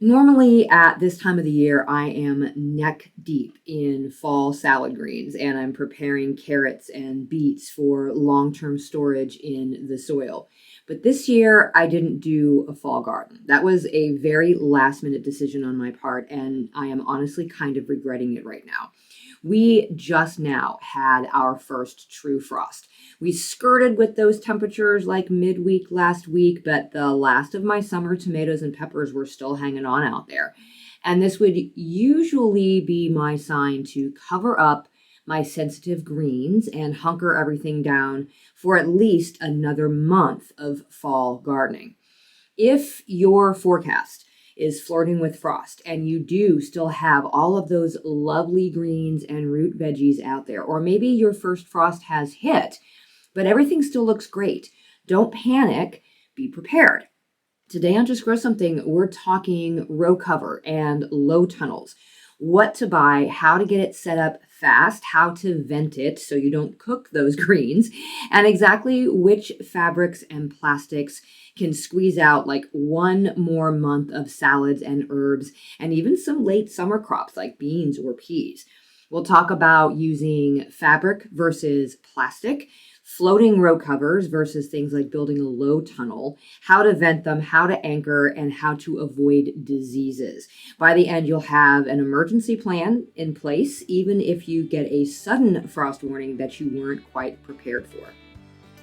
Normally, at this time of the year, I am neck deep in fall salad greens and I'm preparing carrots and beets for long term storage in the soil. But this year, I didn't do a fall garden. That was a very last minute decision on my part, and I am honestly kind of regretting it right now. We just now had our first true frost. We skirted with those temperatures like midweek last week, but the last of my summer tomatoes and peppers were still hanging on out there. And this would usually be my sign to cover up my sensitive greens and hunker everything down for at least another month of fall gardening. If your forecast is flirting with frost and you do still have all of those lovely greens and root veggies out there, or maybe your first frost has hit, but everything still looks great, don't panic, be prepared. Today on Just Grow Something, we're talking row cover and low tunnels, what to buy, how to get it set up fast, how to vent it so you don't cook those greens, and exactly which fabrics and plastics can squeeze out like one more month of salads and herbs, and even some late summer crops like beans or peas. We'll talk about using fabric versus plastic, floating row covers versus things like building a low tunnel, how to vent them, how to anchor, and how to avoid diseases. By the end, you'll have an emergency plan in place, even if you get a sudden frost warning that you weren't quite prepared for.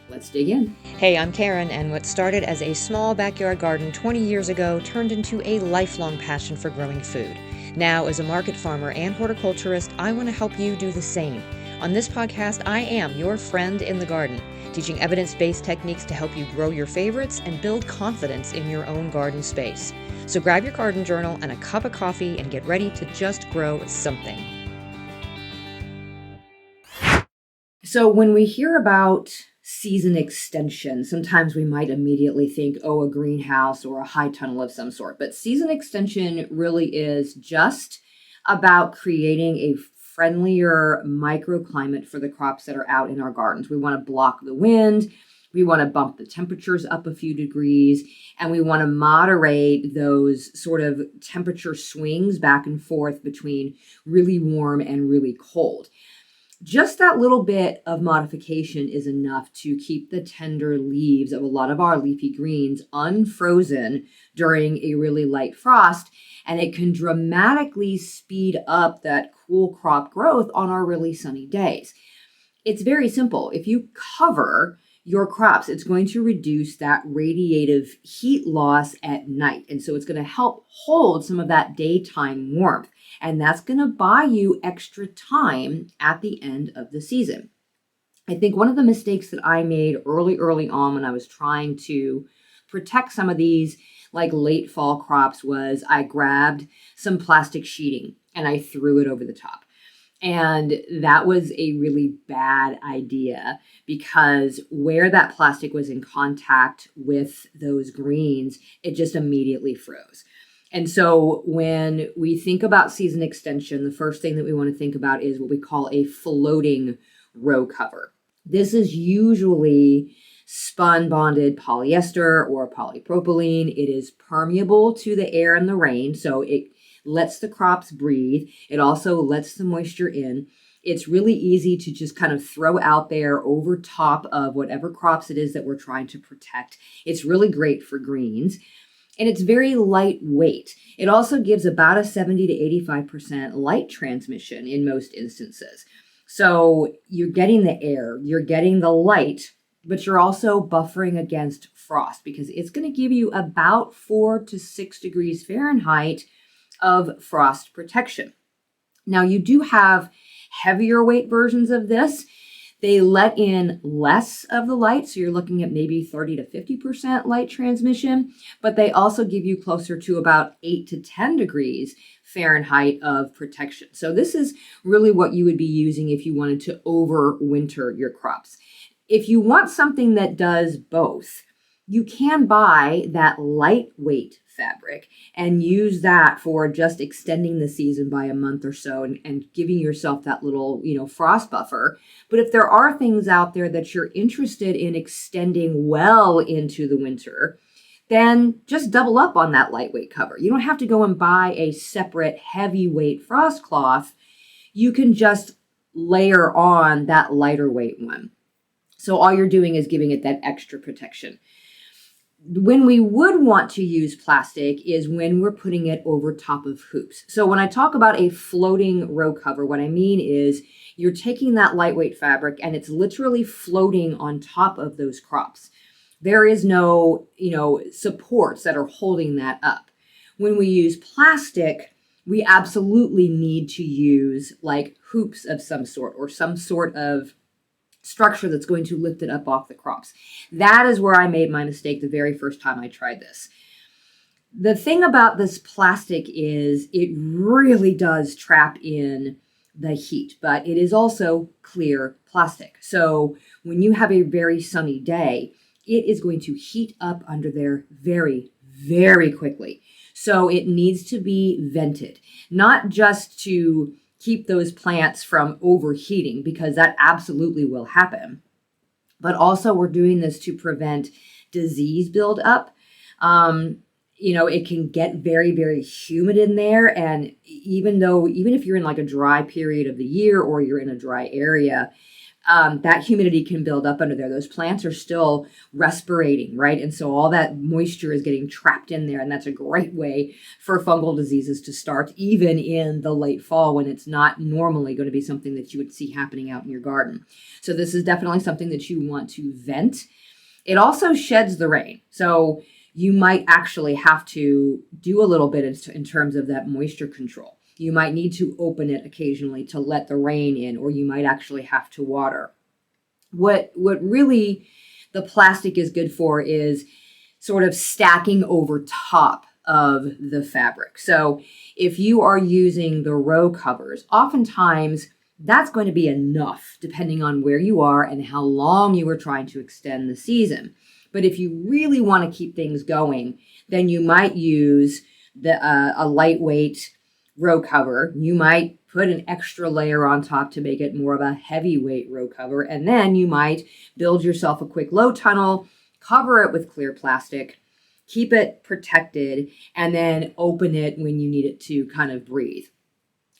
Let's dig in. Hey, I'm Karen, and what started as a small backyard garden 20 years ago turned into a lifelong passion for growing food. Now, as a market farmer and horticulturist, I want to help you do the same. On this podcast, I am your friend in the garden, teaching evidence-based techniques to help you grow your favorites and build confidence in your own garden space. So grab your garden journal and a cup of coffee and get ready to just grow something. So when we hear about season extension, sometimes we might immediately think, oh, a greenhouse or a high tunnel of some sort. But season extension really is just about creating a friendlier microclimate for the crops that are out in our gardens. We want to block the wind. We want to bump the temperatures up a few degrees, and we want to moderate those sort of temperature swings back and forth between really warm and really cold. Just that little bit of modification is enough to keep the tender leaves of a lot of our leafy greens unfrozen during a really light frost, and it can dramatically speed up that cool crop growth on our really sunny days. It's very simple. If you cover your crops, it's going to reduce that radiative heat loss at night. And so it's going to help hold some of that daytime warmth. And that's going to buy you extra time at the end of the season. I think one of the mistakes that I made early on when I was trying to protect some of these like late fall crops was I grabbed some plastic sheeting and I threw it over the top. And that was a really bad idea because where that plastic was in contact with those greens, it just immediately froze. And so when we think about season extension, the first thing that we want to think about is what we call a floating row cover. This is usually spun bonded polyester or polypropylene. It is permeable to the air and the rain, so it lets the crops breathe. It also lets the moisture in. It's really easy to just kind of throw out there over top of whatever crops it is that we're trying to protect. It's really great for greens. And it's very lightweight. It also gives about a 70 to 85% light transmission in most instances. So you're getting the air, you're getting the light, but you're also buffering against frost because it's going to give you about 4 to 6 degrees Fahrenheit of frost protection. Now, you do have heavier weight versions of this. They let in less of the light, so you're looking at maybe 30 to 50% light transmission, but they also give you closer to about 8 to 10 degrees Fahrenheit of protection. So this is really what you would be using if you wanted to overwinter your crops. If you want something that does both, you can buy that lightweight fabric and use that for just extending the season by a month or so and giving yourself that little, frost buffer. But if there are things out there that you're interested in extending well into the winter, then just double up on that lightweight cover. You don't have to go and buy a separate heavyweight frost cloth. You can just layer on that lighter weight one. So all you're doing is giving it that extra protection. When we would want to use plastic is when we're putting it over top of hoops. So when I talk about a floating row cover, what I mean is you're taking that lightweight fabric and it's literally floating on top of those crops. There is no, supports that are holding that up. When we use plastic, we absolutely need to use like hoops of some sort or some sort of structure that's going to lift it up off the crops. That is where I made my mistake the very first time I tried this. The thing about this plastic is it really does trap in the heat, but it is also clear plastic. So when you have a very sunny day, it is going to heat up under there very, very quickly. So it needs to be vented, not just to keep those plants from overheating, because that absolutely will happen. But also we're doing this to prevent disease buildup. It can get very, very humid in there. And even if you're in like a dry period of the year or you're in a dry area, that humidity can build up under there. Those plants are still respirating, right? And so all that moisture is getting trapped in there. And that's a great way for fungal diseases to start, even in the late fall when it's not normally going to be something that you would see happening out in your garden. So this is definitely something that you want to vent. It also sheds the rain. So you might actually have to do a little bit in terms of that moisture control. You might need to open it occasionally to let the rain in, or you might actually have to water. What really the plastic is good for is sort of stacking over top of the fabric. So if you are using the row covers, oftentimes that's going to be enough depending on where you are and how long you are trying to extend the season. But if you really want to keep things going, then you might use a lightweight row cover. You might put an extra layer on top to make it more of a heavyweight row cover. And then you might build yourself a quick low tunnel, cover it with clear plastic, keep it protected, and then open it when you need it to kind of breathe.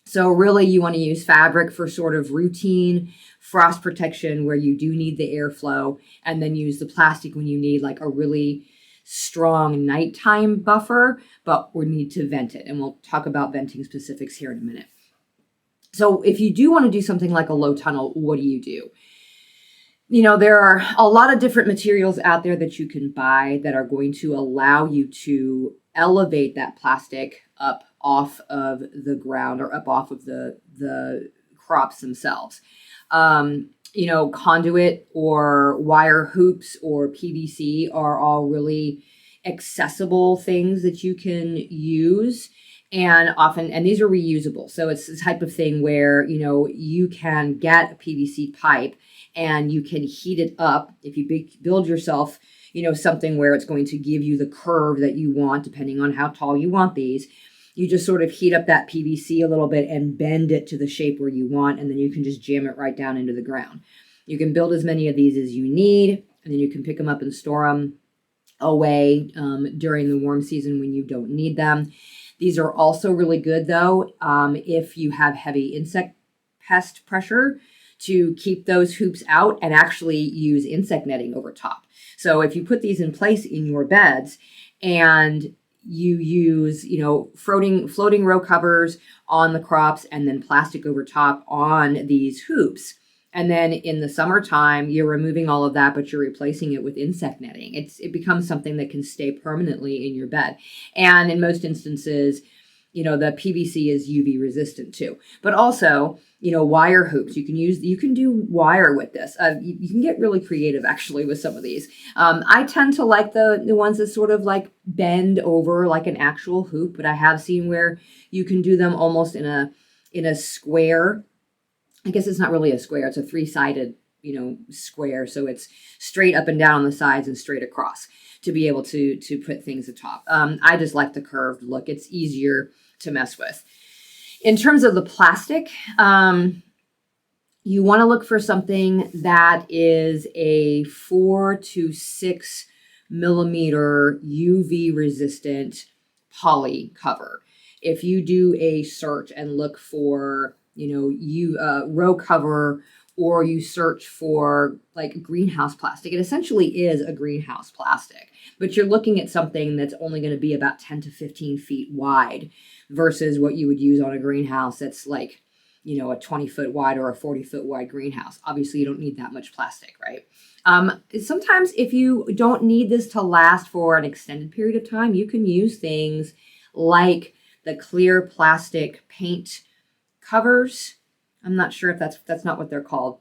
So really you want to use fabric for sort of routine frost protection where you do need the airflow, and then use the plastic when you need like a really strong nighttime buffer, but we need to vent it. And we'll talk about venting specifics here in a minute. So if you do want to do something like a low tunnel, what do you do? There are a lot of different materials out there that you can buy that are going to allow you to elevate that plastic up off of the ground or up off of the crops themselves. Conduit or wire hoops or PVC are all really accessible things that you can use. And these are reusable. So it's the type of thing where, you can get a PVC pipe and you can heat it up. If you build yourself, something where it's going to give you the curve that you want, depending on how tall you want these, you just sort of heat up that PVC a little bit and bend it to the shape where you want, and then you can just jam it right down into the ground. You can build as many of these as you need, and then you can pick them up and store them away during the warm season when you don't need them. These are also really good, though, if you have heavy insect pest pressure, to keep those hoops out and actually use insect netting over top. So if you put these in place in your beds and you use, floating row covers on the crops and then plastic over top on these hoops, and then in the summertime, you're removing all of that, but you're replacing it with insect netting. It becomes something that can stay permanently in your bed. And in most instances, the PVC is UV resistant too. But also, wire hoops. You can do wire with this. You can get really creative actually with some of these. I tend to like the ones that sort of like bend over like an actual hoop, but I have seen where you can do them almost in a square. I guess it's not really a square. It's a three-sided, square. So it's straight up and down on the sides and straight across to be able to put things atop. I just like the curved look. It's easier to mess with. In terms of the plastic, you want to look for something that is a 4 to 6 millimeter UV resistant poly cover. If you do a search and look for, row cover, or you search for like greenhouse plastic, it essentially is a greenhouse plastic, but you're looking at something that's only going to be about 10 to 15 feet wide versus what you would use on a greenhouse that's like, a 20-foot wide or a 40-foot wide greenhouse. Obviously, you don't need that much plastic, right? Sometimes if you don't need this to last for an extended period of time, you can use things like the clear plastic paint covers. I'm not sure if that's not what they're called.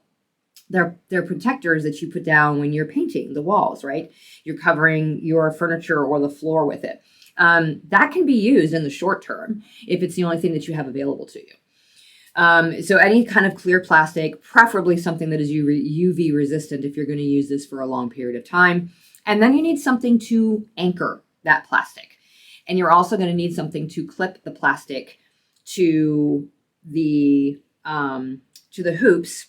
They're protectors that you put down when you're painting the walls, right? You're covering your furniture or the floor with it. That can be used in the short term if it's the only thing that you have available to you. So any kind of clear plastic, preferably something that is UV resistant if you're going to use this for a long period of time. And then you need something to anchor that plastic. And you're also going to need something to clip the plastic to the hoops,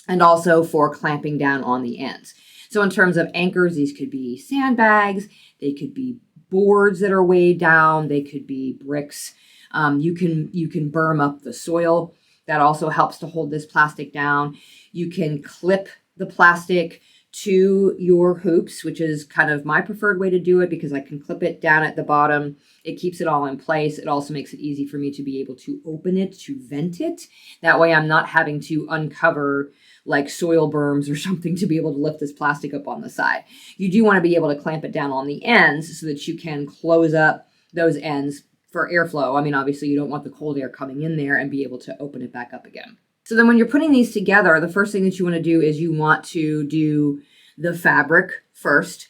and also for clamping down on the ends. So in terms of anchors, these could be sandbags, they could be boards that are weighed down, they could be bricks. You can berm up the soil. That also helps to hold this plastic down. You can clip the plastic to your hoops, which is kind of my preferred way to do it because I can clip it down at the bottom. It keeps it all in place. It also makes it easy for me to be able to open it, to vent it. That way I'm not having to uncover like soil berms or something to be able to lift this plastic up on the side. You do want to be able to clamp it down on the ends so that you can close up those ends for airflow. I mean, obviously you don't want the cold air coming in there, and be able to open it back up again. So then when you're putting these together, the first thing that you want to do is you want to do the fabric first.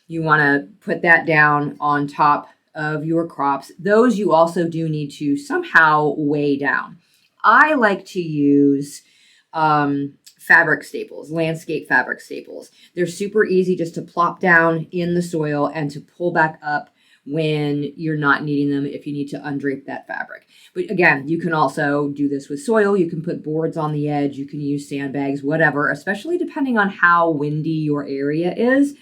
You want to put that down on top of your crops. Those you also do need to somehow weigh down. I like to use fabric staples, landscape fabric staples. They're super easy just to plop down in the soil and to pull back up when you're not needing them if you need to undrape that fabric. But again, you can also do this with soil. You can put boards on the edge. You can use sandbags, whatever, especially depending on how windy your area is,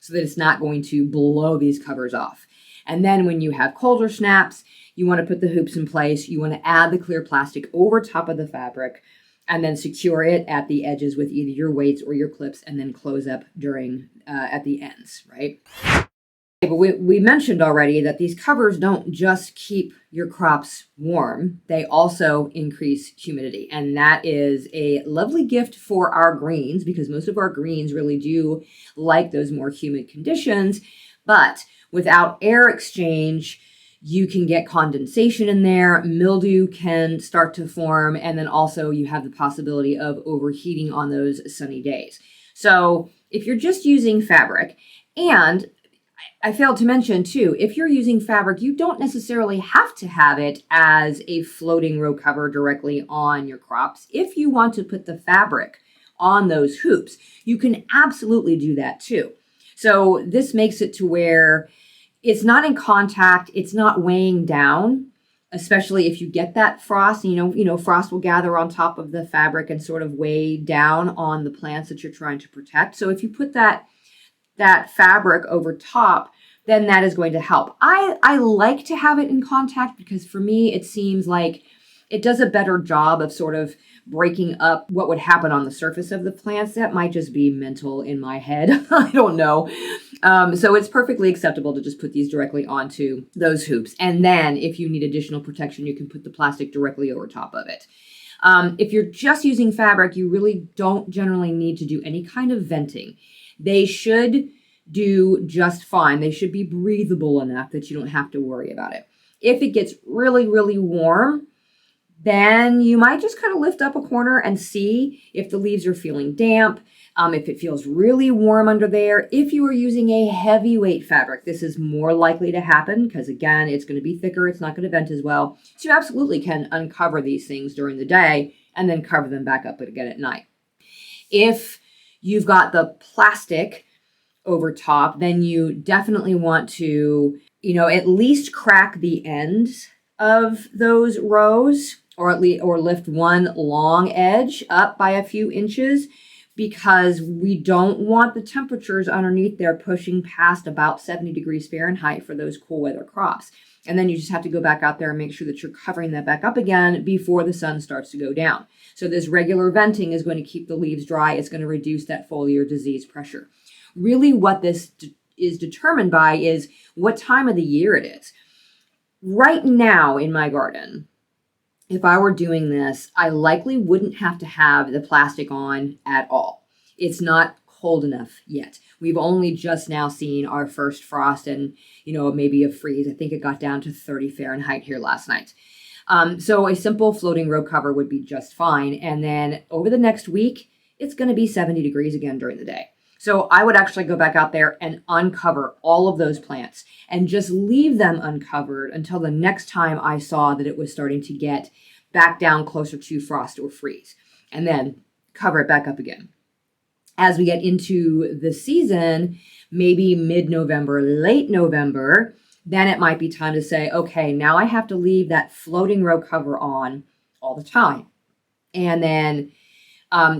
so that it's not going to blow these covers off. And then when you have colder snaps, you want to put the hoops in place. You want to add the clear plastic over top of the fabric and then secure it at the edges with either your weights or your clips, and then close up at the ends, right? But we mentioned already that these covers don't just keep your crops warm, they also increase humidity. And that is a lovely gift for our greens, because most of our greens really do like those more humid conditions. But without air exchange, you can get condensation in there, mildew can start to form, and then also you have the possibility of overheating on those sunny days. So if you're just using fabric, and I failed to mention too, if you're using fabric, you don't necessarily have to have it as a floating row cover directly on your crops. If you want to put the fabric on those hoops, you can absolutely do that too. So this makes it to where it's not in contact, it's not weighing down, especially if you get that frost. Frost will gather on top of the fabric and sort of weigh down on the plants that you're trying to protect. So if you put that fabric over top, then that is going to help. I like to have it in contact because for me, it seems like it does a better job of sort of breaking up what would happen on the surface of the plants. That might just be mental in my head. I don't know. So it's perfectly acceptable to just put these directly onto those hoops. And then if you need additional protection, you can put the plastic directly over top of it. If you're just using fabric, you really don't generally need to do any kind of venting. They should do just fine. They should be breathable enough that you don't have to worry about it. If it gets really, really warm, then you might just kind of lift up a corner and see if the leaves are feeling damp, if it feels really warm under there. If you are using a heavyweight fabric, this is more likely to happen because, again, it's going to be thicker. It's not going to vent as well. So you absolutely can uncover these things during the day and then cover them back up again at night. If you've got the plastic over top, then you definitely want to, at least crack the ends of those rows, or lift one long edge up by a few inches, because we don't want the temperatures underneath there pushing past about 70 degrees Fahrenheit for those cool weather crops. And then you just have to go back out there and make sure that you're covering that back up again before the sun starts to go down. So this regular venting is going to keep the leaves dry. It's going to reduce that foliar disease pressure. Really what this is determined by is what time of the year it is. Right now in my garden, if I were doing this, I likely wouldn't have to have the plastic on at all. It's not cold enough yet. We've only just now seen our first frost and, maybe a freeze. I think it got down to 30 Fahrenheit here last night. So a simple floating row cover would be just fine. And then over the next week, it's going to be 70 degrees again during the day. So I would actually go back out there and uncover all of those plants and just leave them uncovered until the next time I saw that it was starting to get back down closer to frost or freeze, and then cover it back up again. As we get into the season, maybe mid-November, late November, then it might be time to say, okay, now I have to leave that floating row cover on all the time. And then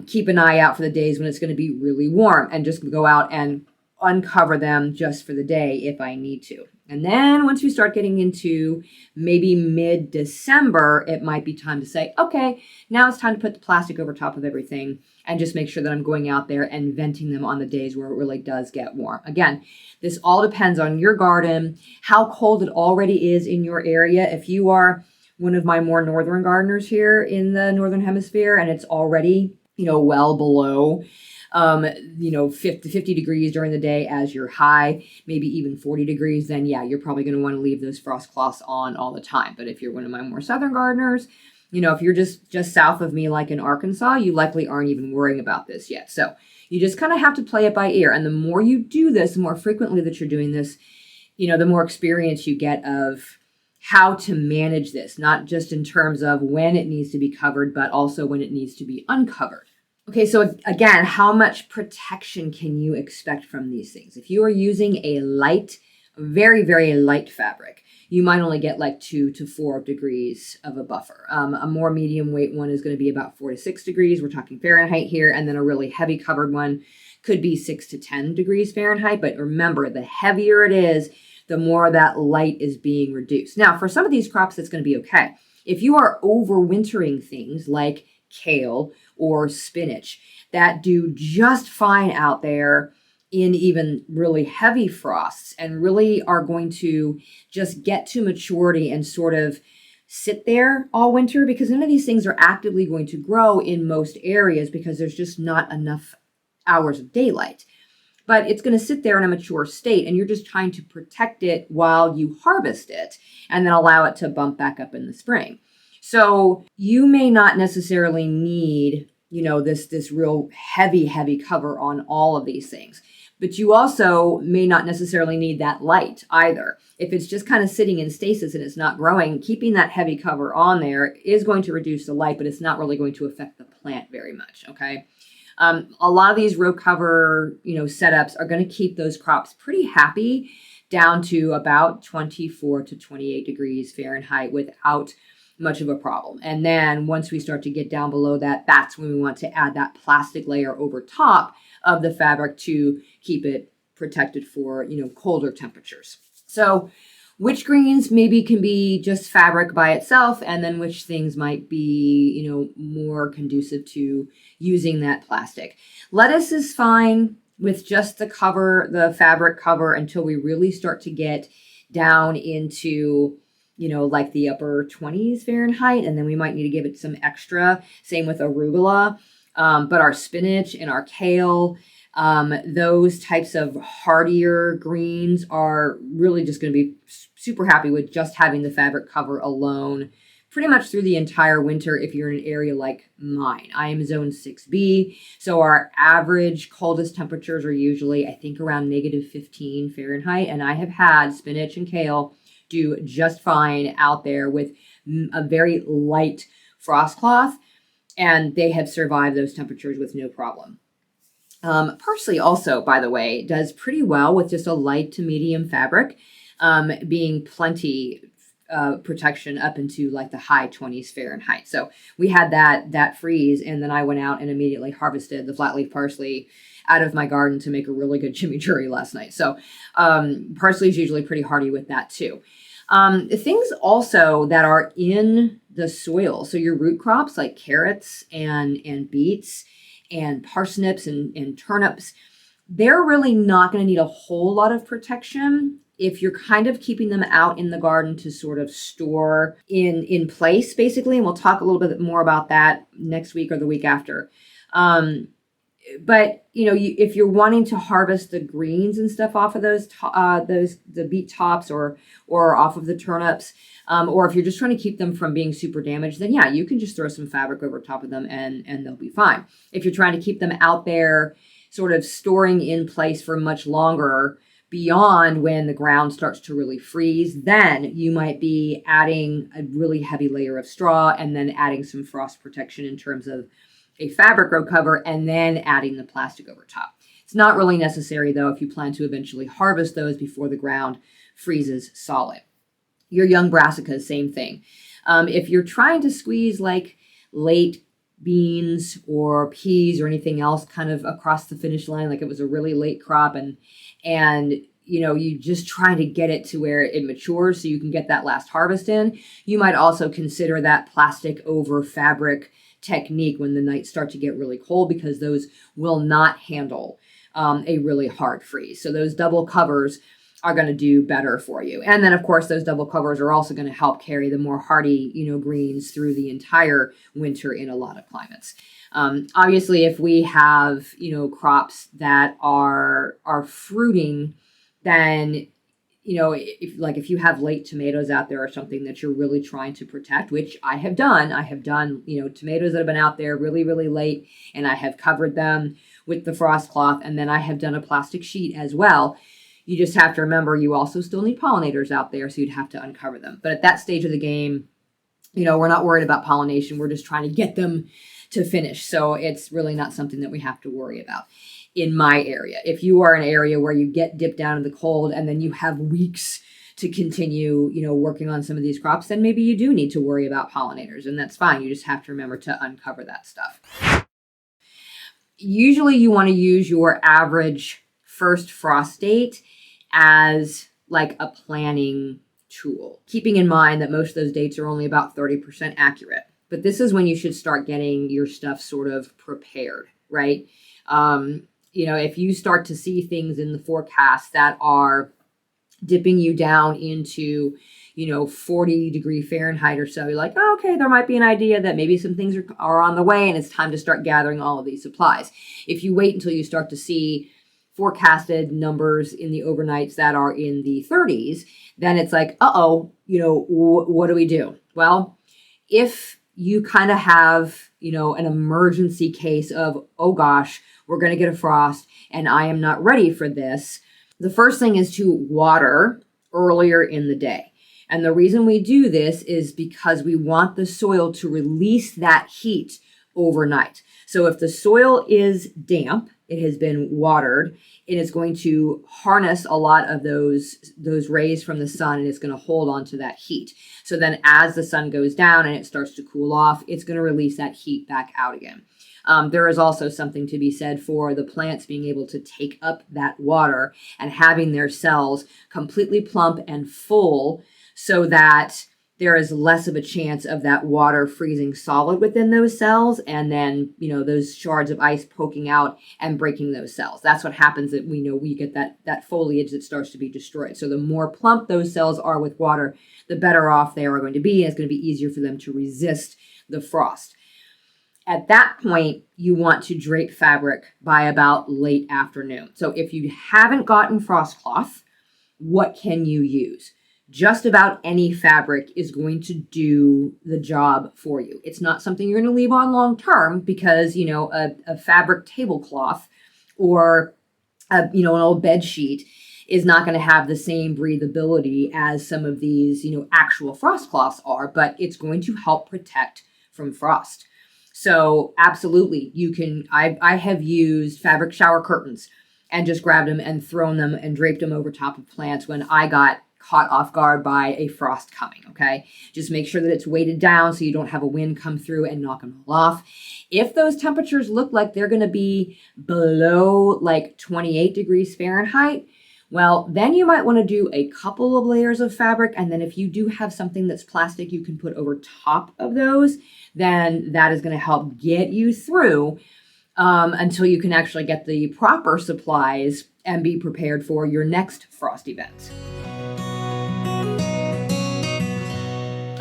keep an eye out for the days when it's going to be really warm and just go out and uncover them just for the day if I need to. And then once we start getting into maybe mid-December, it might be time to say, okay, now it's time to put the plastic over top of everything and just make sure that I'm going out there and venting them on the days where it really does get warm. Again, this all depends on your garden, how cold it already is in your area. If you are one of my more northern gardeners here in the Northern Hemisphere and it's already, well below 50 degrees during the day as your high, maybe even 40 degrees, then yeah, you're probably going to want to leave those frost cloths on all the time. But if you're one of my more southern gardeners, if you're just south of me, like in Arkansas, you likely aren't even worrying about this yet. So you just kind of have to play it by ear. And the more you do this, the more frequently that you're doing this, the more experience you get of how to manage this, not just in terms of when it needs to be covered, but also when it needs to be uncovered. Okay, so again, how much protection can you expect from these things? If you are using a light, very, very light fabric, you might only get like 2 to 4 degrees of a buffer. A more medium weight one is going to be about 4 to 6 degrees. We're talking Fahrenheit here. And then a really heavy covered one could be 6 to 10 degrees Fahrenheit. But remember, the heavier it is, the more that light is being reduced. Now, for some of these crops, that's going to be okay. If you are overwintering things like kale or spinach that do just fine out there in even really heavy frosts and really are going to just get to maturity and sort of sit there all winter, because none of these things are actively going to grow in most areas because there's just not enough hours of daylight. But it's going to sit there in a mature state and you're just trying to protect it while you harvest it and then allow it to bump back up in the spring. So you may not necessarily need, this real heavy cover on all of these things, but you also may not necessarily need that light either. If it's just kind of sitting in stasis and it's not growing, keeping that heavy cover on there is going to reduce the light, but it's not really going to affect the plant very much. Okay. A lot of these row cover, setups are going to keep those crops pretty happy down to about 24 to 28 degrees Fahrenheit without much of a problem. And then once we start to get down below that, that's when we want to add that plastic layer over top of the fabric to keep it protected for, colder temperatures. So which greens maybe can be just fabric by itself, and then which things might be, more conducive to using that plastic. Lettuce is fine with just the cover, the fabric cover, until we really start to get down into, like the upper 20s Fahrenheit, and then we might need to give it some extra. Same with arugula, but our spinach and our kale, those types of hardier greens are really just going to be super happy with just having the fabric cover alone pretty much through the entire winter. If you're in an area like mine, I am zone 6B. So our average coldest temperatures are usually, I think, around negative 15 Fahrenheit. And I have had spinach and kale do just fine out there with a very light frost cloth, and they have survived those temperatures with no problem. Parsley also, by the way, does pretty well with just a light to medium fabric, being plenty protection up into like the high 20s Fahrenheit. So we had that freeze, and then I went out and immediately harvested the flat leaf parsley out of my garden to make a really good chimichurri last night. So parsley is usually pretty hardy with that too. Things also that are in the soil, so your root crops like carrots and beets and parsnips and turnips, they're really not going to need a whole lot of protection if you're kind of keeping them out in the garden to sort of store in place, basically. And we'll talk a little bit more about that next week or the week after. But if you're wanting to harvest the greens and stuff off of the beet tops or off of the turnips, or if you're just trying to keep them from being super damaged, then yeah, you can just throw some fabric over top of them and they'll be fine. If you're trying to keep them out there, sort of storing in place for much longer beyond when the ground starts to really freeze, then you might be adding a really heavy layer of straw and then adding some frost protection in terms of a fabric row cover and then adding the plastic over top. It's not really necessary though if you plan to eventually harvest those before the ground freezes solid. Your young brassicas, same thing. If you're trying to squeeze like late beans or peas or anything else kind of across the finish line, like it was a really late crop and you just trying to get it to where it matures so you can get that last harvest in, you might also consider that plastic over fabric technique when the nights start to get really cold, because those will not handle a really hard freeze. So those double covers are going to do better for you. And then of course those double covers are also going to help carry the more hardy, greens through the entire winter in a lot of climates. Obviously, if we have, crops that are fruiting, then, if you have late tomatoes out there or something that you're really trying to protect, which I have done, tomatoes that have been out there really, really late, and I have covered them with the frost cloth, and then I have done a plastic sheet as well. You just have to remember you also still need pollinators out there, so you'd have to uncover them. But at that stage of the game, we're not worried about pollination. We're just trying to get them to finish. So it's really not something that we have to worry about in my area. If you are an area where you get dipped down in the cold and then you have weeks to continue, working on some of these crops, then maybe you do need to worry about pollinators, and that's fine. You just have to remember to uncover that stuff. Usually you want to use your average first frost date as like a planning tool, keeping in mind that most of those dates are only about 30% accurate. But this is when you should start getting your stuff sort of prepared, right? If you start to see things in the forecast that are dipping you down into, 40-degree Fahrenheit or so, you're like, oh, okay, there might be an idea that maybe some things are on the way and it's time to start gathering all of these supplies. If you wait until you start to see forecasted numbers in the overnights that are in the 30s, then it's like, what do we do? Well, if you kind of have, an emergency case of, oh gosh, we're going to get a frost and I am not ready for this, the first thing is to water earlier in the day. And the reason we do this is because we want the soil to release that heat overnight. So if the soil is damp, it has been watered, it is going to harness a lot of those rays from the sun, and it's going to hold on to that heat. So then as the sun goes down and it starts to cool off, it's going to release that heat back out again. There is also something to be said for the plants being able to take up that water and having their cells completely plump and full so that there is less of a chance of that water freezing solid within those cells and then, those shards of ice poking out and breaking those cells. That's what happens, that we get that foliage that starts to be destroyed. So the more plump those cells are with water, the better off they are going to be. And it's going to be easier for them to resist the frost. At that point, you want to drape fabric by about late afternoon. So if you haven't gotten frost cloth, what can you use? Just about any fabric is going to do the job for you. It's not something you're going to leave on long term because, a fabric tablecloth or, an old bed sheet is not going to have the same breathability as some of these, actual frost cloths are, but it's going to help protect from frost. So absolutely, you can, I have used fabric shower curtains and just grabbed them and thrown them and draped them over top of plants when I got caught off guard by a frost coming, okay? Just make sure that it's weighted down so you don't have a wind come through and knock them all off. If those temperatures look like they're going to be below like 28 degrees Fahrenheit, well, then you might want to do a couple of layers of fabric. And then if you do have something that's plastic you can put over top of those, then that is going to help get you through until you can actually get the proper supplies and be prepared for your next frost event.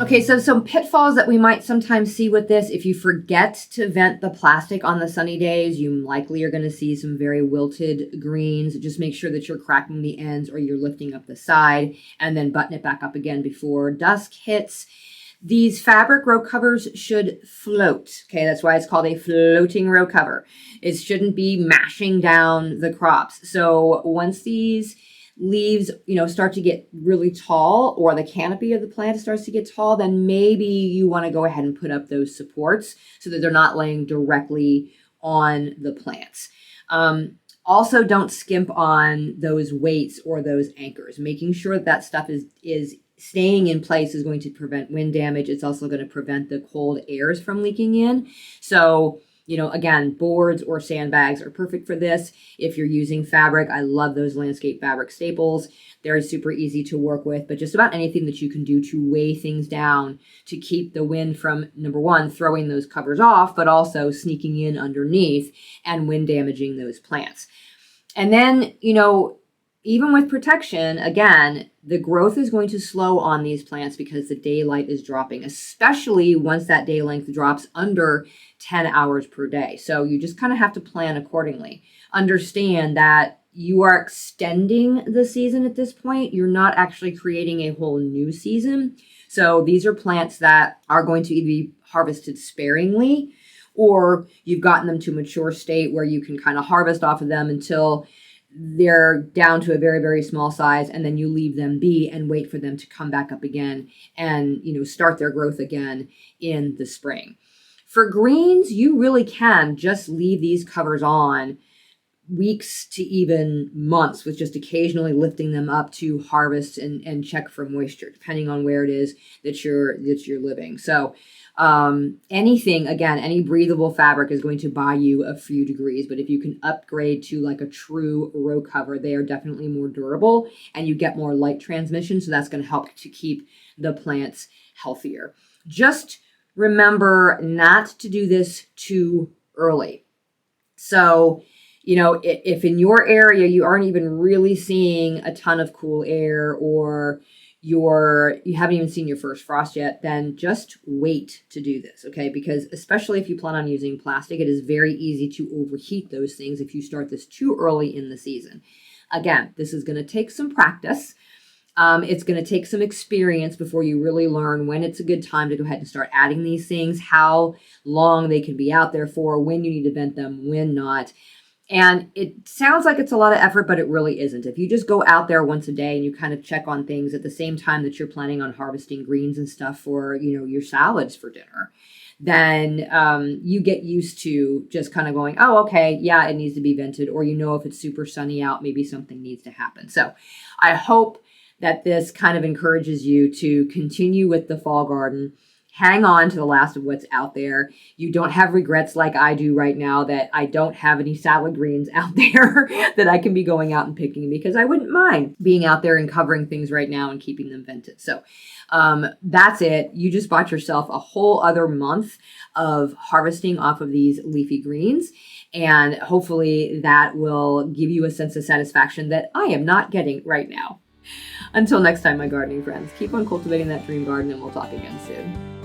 Okay, so some pitfalls that we might sometimes see with this: if you forget to vent the plastic on the sunny days, you likely are going to see some very wilted greens. Just make sure that you're cracking the ends or you're lifting up the side, and then button it back up again before dusk hits. These fabric row covers should float. Okay, that's why it's called a floating row cover. It shouldn't be mashing down the crops. So once these leaves, start to get really tall, or the canopy of the plant starts to get tall, then maybe you want to go ahead and put up those supports so that they're not laying directly on the plants. Also, don't skimp on those weights or those anchors. Making sure that stuff is staying in place is going to prevent wind damage. It's also going to prevent the cold airs from leaking in. So, again, boards or sandbags are perfect for this. If you're using fabric, I love those landscape fabric staples. They're super easy to work with, but just about anything that you can do to weigh things down to keep the wind from, number one, throwing those covers off, but also sneaking in underneath and wind damaging those plants. And then, even with protection, again, the growth is going to slow on these plants because the daylight is dropping, especially once that day length drops under 10 hours per day. So you just kind of have to plan accordingly. Understand that you are extending the season at this point. You're not actually creating a whole new season. So these are plants that are going to either be harvested sparingly, or you've gotten them to a mature state where you can kind of harvest off of them until they're down to a very, very small size, and then you leave them be and wait for them to come back up again and, start their growth again in the spring. For greens, you really can just leave these covers on weeks to even months, with just occasionally lifting them up to harvest and check for moisture, depending on where it is that you're living. So anything, again, any breathable fabric is going to buy you a few degrees, but if you can upgrade to like a true row cover, they are definitely more durable and you get more light transmission. So that's going to help to keep the plants healthier. Just remember not to do this too early. So, if in your area you aren't even really seeing a ton of cool air, or you haven't even seen your first frost yet, then just wait to do this, okay? Because especially if you plan on using plastic, it is very easy to overheat those things if you start this too early in the season. Again, this is going to take some practice. It's going to take some experience before you really learn when it's a good time to go ahead and start adding these things, how long they can be out there for, when you need to vent them, when not. And it sounds like it's a lot of effort, but it really isn't. If you just go out there once a day and you kind of check on things at the same time that you're planning on harvesting greens and stuff for, your salads for dinner, then you get used to just kind of going, oh, okay, yeah, it needs to be vented. Or, if it's super sunny out, maybe something needs to happen. So I hope that this kind of encourages you to continue with the fall garden. Hang on to the last of what's out there. You don't have regrets like I do right now that I don't have any salad greens out there that I can be going out and picking, because I wouldn't mind being out there and covering things right now and keeping them vented. So that's it. You just bought yourself a whole other month of harvesting off of these leafy greens. And hopefully that will give you a sense of satisfaction that I am not getting right now. Until next time, my gardening friends, keep on cultivating that dream garden, and we'll talk again soon.